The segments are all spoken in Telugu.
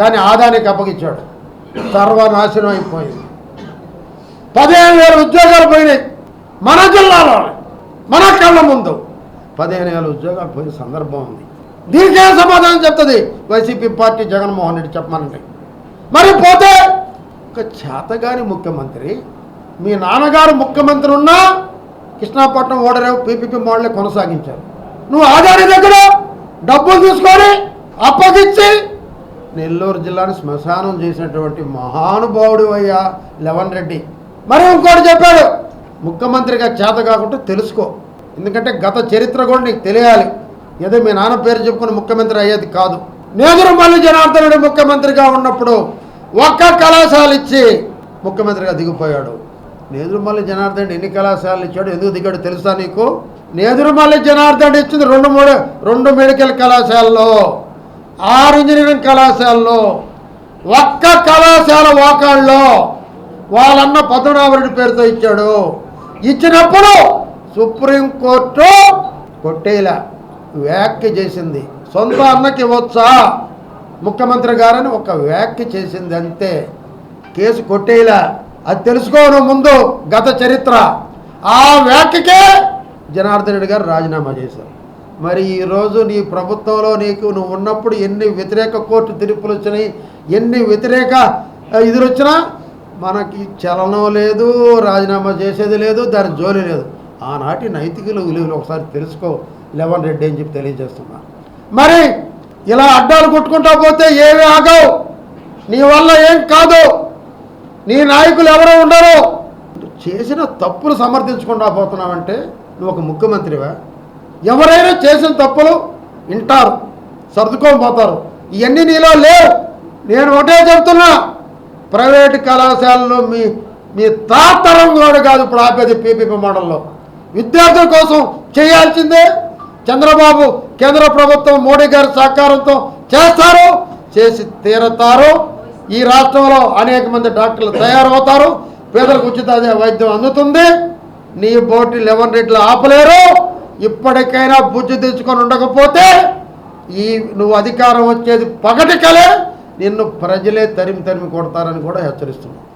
దాన్ని ఆదానికి అప్పగించాడు. సర్వనాశనం అయిపోయింది. 15,000 ఉద్యోగాలు పోయినాయి మన జిల్లాలో, మన కళ్ళ ముందు 15,000 ఉద్యోగాలు పోయిన సందర్భం ఉంది. దీనికే సమాధానం చెప్తుంది వైసీపీ పార్టీ, జగన్మోహన్ రెడ్డి చెప్పమనండి. మరి పోతే ఒక చేతగాని ముఖ్యమంత్రి, మీ నాన్నగారు ముఖ్యమంత్రి ఉన్నా కృష్ణాపట్నం ఓడరేవు పీపీపీ మోడలే కొనసాగించారు. నువ్వు ఆదాని దగ్గర డబ్బులు తీసుకొని అప్పగించి నెల్లూరు జిల్లాను శ్మశానం చేసినటువంటి మహానుభావుడు అయ్యా లెవన్ రెడ్డి. మరి ఇంకోటి చెప్పాడు, ముఖ్యమంత్రిగా చేత కాకుండా తెలుసుకో, ఎందుకంటే గత చరిత్ర కూడా నీకు తెలియాలి. ఏదో మీ నాన్న పేరు చెప్పుకుని ముఖ్యమంత్రి అయ్యేది కాదు. నేదురుమల్లి జనార్దన్ రెడ్డి ముఖ్యమంత్రిగా ఉన్నప్పుడు ఒక్క కళాశాల ఇచ్చి ముఖ్యమంత్రిగా దిగిపోయాడు. నేదురుమల్లి జనార్దన్ రెడ్డి ఎన్ని కళాశాలలు ఇచ్చాడు, ఎందుకు దిగాడు తెలుసా నీకు? నేదురుమల్లి జనార్దన్ రెడ్డి ఇచ్చింది 2 మెడికల్ కళాశాలలో, 6 ఇంజనీరింగ్ కళాశాలలో, ఒక్క కళాశాల వాకాళ్ళలో వాళ్ళన్న పద్మనాభరెడ్డి పేరుతో ఇచ్చాడు. ఇచ్చినప్పుడు సుప్రీంకోర్టు కొట్టేలా వ్యాఖ్య చేసింది. సొంత అన్నకి ఇవ్వచ్చా ముఖ్యమంత్రి గారని ఒక వ్యాఖ్య చేసింది అంతే, కేసు కొట్టేలా. అది తెలుసుకోను ముందు గత చరిత్ర. ఆ వ్యాఖ్యకే జనార్దన్ రెడ్డి గారు రాజీనామా చేశారు. మరి ఈరోజు నీ ప్రభుత్వంలో నువ్వు ఉన్నప్పుడు ఎన్ని వ్యతిరేక కోర్టు తీర్పులు వచ్చినాయి, ఎన్ని వ్యతిరేక ఇదులు వచ్చినా మనకి చలనం లేదు, రాజీనామా చేసేది లేదు, దాని జోలి లేదు. ఆనాటి నైతిక విలువలు ఒకసారి తెలుసుకో లెవన్ రెడ్డి అని చెప్పి తెలియజేస్తున్నా. మరి ఇలా అడ్డాలు కొట్టుకుంటా పోతే ఏమీ ఆగవు, నీ వల్ల ఏం కాదు, నీ నాయకులు ఎవరో ఉండరు. చేసిన తప్పులు సమర్థించుకుంటా పోతున్నావంటే నువ్వు ఒక ముఖ్యమంత్రివా? ఎవరైనా చేసిన తప్పులు వింటారు, సర్దుకొని పోతారు. ఇవన్నీ నీలో లేవు. నేను ఒకటే చెప్తున్నా, ప్రైవేటు కళాశాలలో మీ తాతరం కూడా కాదు ఇప్పుడు ఆపేది. పీపీపీ మోడల్లో విద్యార్థుల కోసం చేయాల్సిందే. చంద్రబాబు కేంద్ర ప్రభుత్వం మోడీ గారి సహకారంతో చేస్తారు, చేసి తీరతారు. ఈ రాష్ట్రంలో అనేక మంది డాక్టర్లు తయారవుతారు, పేదలకు ఉచిత వైద్యం అందుతుంది. నీ బోటి లెవన్ రెడ్లు ఆపలేరు. ఇప్పటికైనా బుద్ధి తెచ్చుకొని ఉండకపోతే నువ్వు అధికారం వచ్చేది పగటి కలే, నిన్ను ప్రజలే తరిమి కొడతారని కూడా హెచ్చరిస్తున్నావు.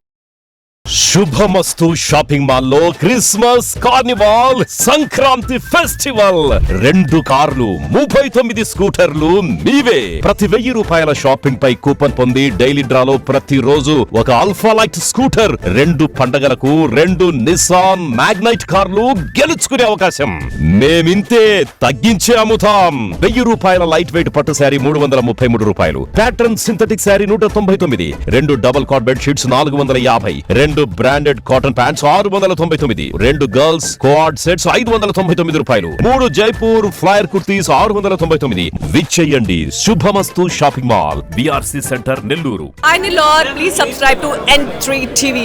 శుభమస్తు షాపింగ్ మాల్ లో క్రిస్మస్, కార్నివాల్, సంక్రాంతి ఫెస్టివల్ 2 కార్లు, 39 స్కూటర్లు మీవే. ప్రతి 1000 రూపాయల షాపింగ్ పై కూపన్ పొంది డైలీ డ్రాలో ప్రతిరోజు ఒక ఆల్ఫా లైట్ స్కూటర్, 2 పండగలకు 2 నిసాన్ మ్యాగ్నైట్ కార్లు గెలుచుకునే అవకాశం. మేమింతే తగ్గించే అమ్ముతాం. 1000 రూపాయల లైట్ వెయిట్ పట్టు శారీ 333 రూపాయలు, pattern synthetic sari 199, 2 double cot bed sheets 450, 2 branded cotton pants 699, 2 girls coord sets 599 రూపాయలు, 3 జైపూర్ ఫ్లైర్ కుర్తీస్ 699. విచ్చేయండి Shubhamastu shopping mall, BRC centre, Nellore. Please subscribe to N3 TV.